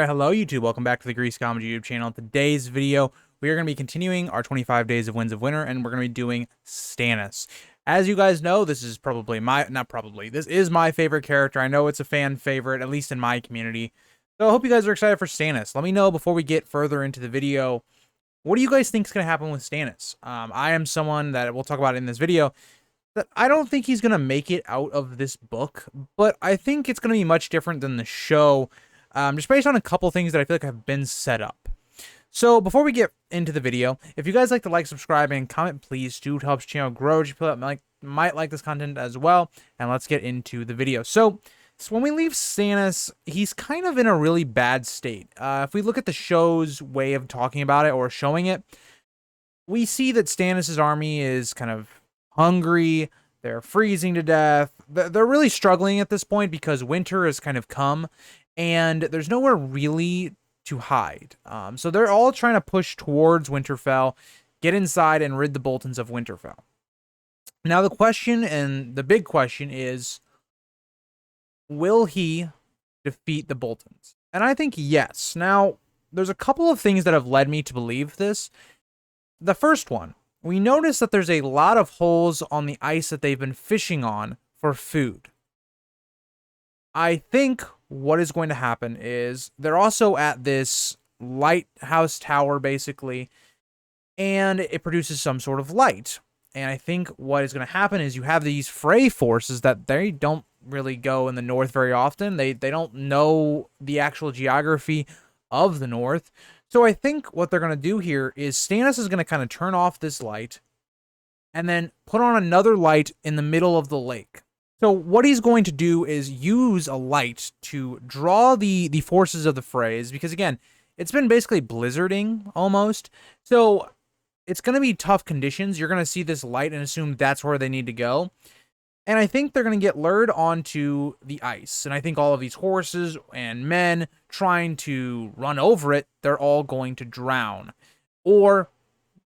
Alright, hello YouTube, welcome back to the Grease Comedy YouTube channel. In today's video, we are going to be continuing our 25 Days of Winds of Winter, and we're going to be doing Stannis. As you guys know, this is probably this is my favorite character. I know it's a fan favorite, at least in my community. So I hope you guys are excited for Stannis. Let me know before we get further into the video, what do you guys think is going to happen with Stannis? I am someone that we'll talk about in this video, that I don't think he's going to make it out of this book, but I think it's going to be much different than the show. Just based on a couple things that I feel like have been set up. So before we get into the video, if you guys like to like, subscribe, and comment, please do. It helps the channel grow. Just feel that might like this content as well. And let's get into the video. So when we leave Stannis, he's kind of in a really bad state. If we look at the show's way of talking about it or showing it, we see that Stannis' army is kind of hungry. They're freezing to death. They're really struggling at this point because winter has kind of come. And there's nowhere really to hide. So they're all trying to push towards Winterfell, get inside and rid the Boltons of Winterfell. Now the question, and the big question, is, will he defeat the Boltons? And I think yes. Now, there's a couple of things that have led me to believe this. The first one, we notice that there's a lot of holes on the ice that they've been fishing on for food. I think what is going to happen is they're also at this lighthouse tower, basically, and it produces some sort of light. And I think what is going to happen is you have these Frey forces that they don't really go in the north very often. They don't know the actual geography of the north. So I think what they're going to do here is Stannis is going to kind of turn off this light and then put on another light in the middle of the lake. So what he's going to do is use a light to draw the forces of the Freys, because again, it's been basically blizzarding almost. So it's going to be tough conditions. You're going to see this light and assume that's where they need to go. And I think they're going to get lured onto the ice. And I think all of these horses and men trying to run over it, they're all going to drown. Or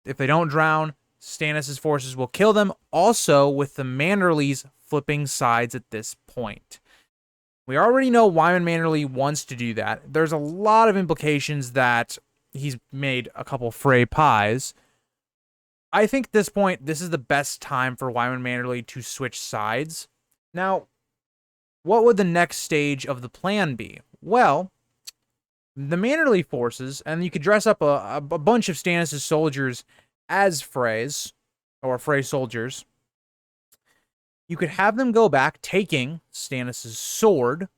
if they don't drown, Stannis' forces will kill them. Also, with the Manderleys flipping sides at this point. We already know Wyman Manderley wants to do that. There's a lot of implications that he's made a couple Frey pies. I think at this point, this is the best time for Wyman Manderley to switch sides. Now, what would the next stage of the plan be? Well, the Manderley forces, and you could dress up a bunch of Stannis' soldiers as Freys, or Frey soldiers. You could have them go back, taking Stannis' sword,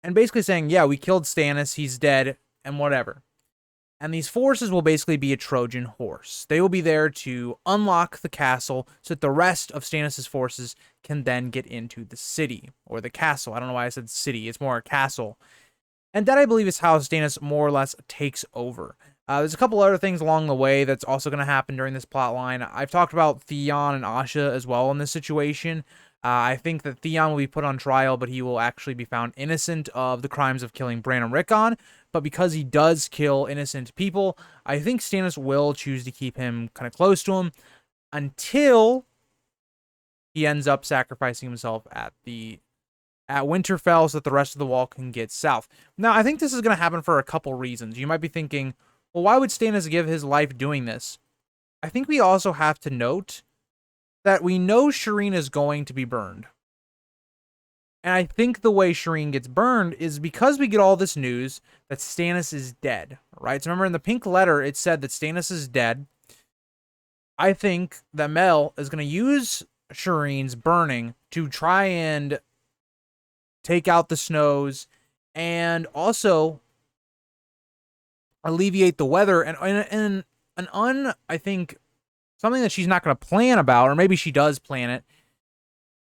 and basically saying, yeah, we killed Stannis, he's dead, and whatever. And these forces will basically be a Trojan horse. They will be there to unlock the castle so that the rest of Stannis' forces can then get into the city, or the castle. I don't know why I said city, it's more a castle. And that, I believe, is how Stannis more or less takes over. There's a couple other things along the way that's also going to happen during this plot line. I've talked about Theon and Asha as well in this situation. I think that Theon will be put on trial, but he will actually be found innocent of the crimes of killing Bran and Rickon. But because he does kill innocent people, I think Stannis will choose to keep him kind of close to him until he ends up sacrificing himself at Winterfell so that the rest of the wall can get south. Now, I think this is going to happen for a couple reasons. You might be thinking, well, why would Stannis give his life doing this? I think we also have to note that we know Shireen is going to be burned. And I think the way Shireen gets burned is because we get all this news that Stannis is dead, right? So remember in the pink letter, it said that Stannis is dead. I think that Mel is going to use Shireen's burning to try and take out the snows and also alleviate the weather, and I think something that she's not going to plan about, or maybe she does plan it,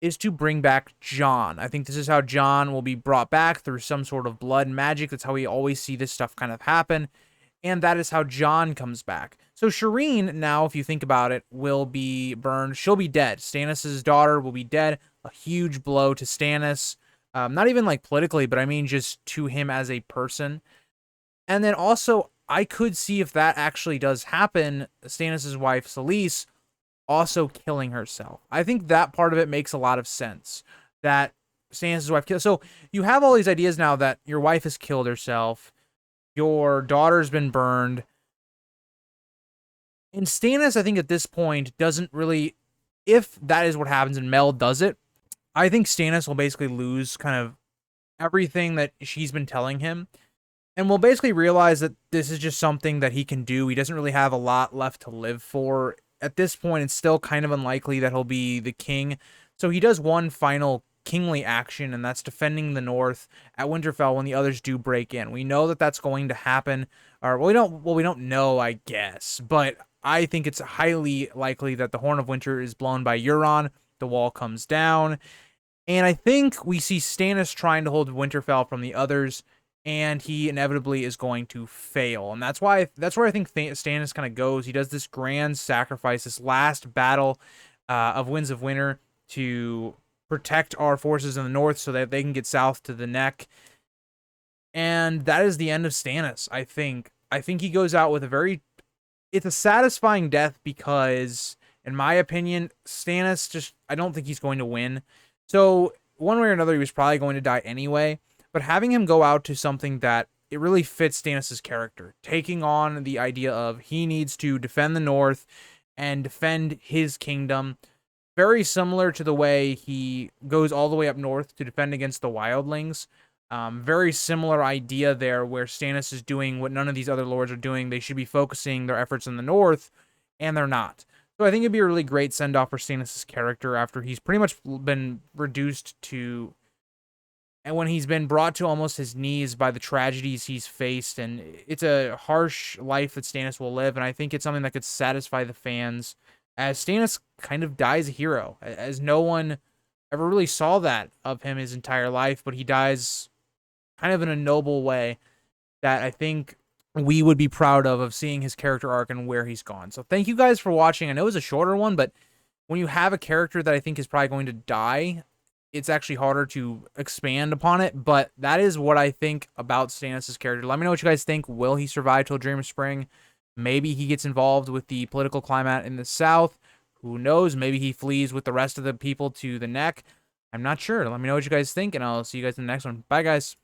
is to bring back Jon. I think this is how Jon will be brought back through some sort of blood magic. That's how we always see this stuff kind of happen, and that is how Jon comes back. So Shireen, now, if you think about it, will be burned. She'll be dead. Stannis' daughter will be dead. A huge blow to Stannis. Not even like politically, but I mean just to him as a person. And then also, I could see if that actually does happen, Stannis' wife, Selyse, also killing herself. I think that part of it makes a lot of sense. That Stannis' wife killed. So you have all these ideas now that your wife has killed herself, your daughter's been burned, and Stannis, I think at this point, doesn't really, if that is what happens and Mel does it, I think Stannis will basically lose kind of everything that she's been telling him. And we'll basically realize that this is just something that he can do. He doesn't really have a lot left to live for. At this point, it's still kind of unlikely that he'll be the king. So he does one final kingly action, and that's defending the north at Winterfell when the others do break in. We know that that's going to happen. Or we don't know, I guess. But I think it's highly likely that the Horn of Winter is blown by Euron. The wall comes down. And I think we see Stannis trying to hold Winterfell from the others, and he inevitably is going to fail. And that's where I think Stannis kind of goes. He does this grand sacrifice, this last battle of Winds of Winter to protect our forces in the north so that they can get south to the neck. And that is the end of Stannis, I think. I think he goes out with it's a satisfying death because, in my opinion, Stannis I don't think he's going to win. So, one way or another, he was probably going to die anyway. But having him go out to something that it really fits Stannis' character, taking on the idea of he needs to defend the north and defend his kingdom, very similar to the way he goes all the way up north to defend against the wildlings. Very similar idea there, where Stannis is doing what none of these other lords are doing. They should be focusing their efforts in the north, and they're not. So I think it'd be a really great send-off for Stannis' character after he's pretty much been reduced to, and when he's been brought to almost his knees by the tragedies he's faced. And it's a harsh life that Stannis will live, and I think it's something that could satisfy the fans, as Stannis kind of dies a hero, as no one ever really saw that of him his entire life, but he dies kind of in a noble way that I think we would be proud of seeing his character arc and where he's gone. So thank you guys for watching. I know it was a shorter one, but when you have a character that I think is probably going to die, it's actually harder to expand upon it. But that is what I think about Stannis' character. Let me know what you guys think. Will he survive till Dream of Spring? Maybe he gets involved with the political climate in the South. Who knows? Maybe he flees with the rest of the people to the neck. I'm not sure. Let me know what you guys think, and I'll see you guys in the next one. Bye, guys.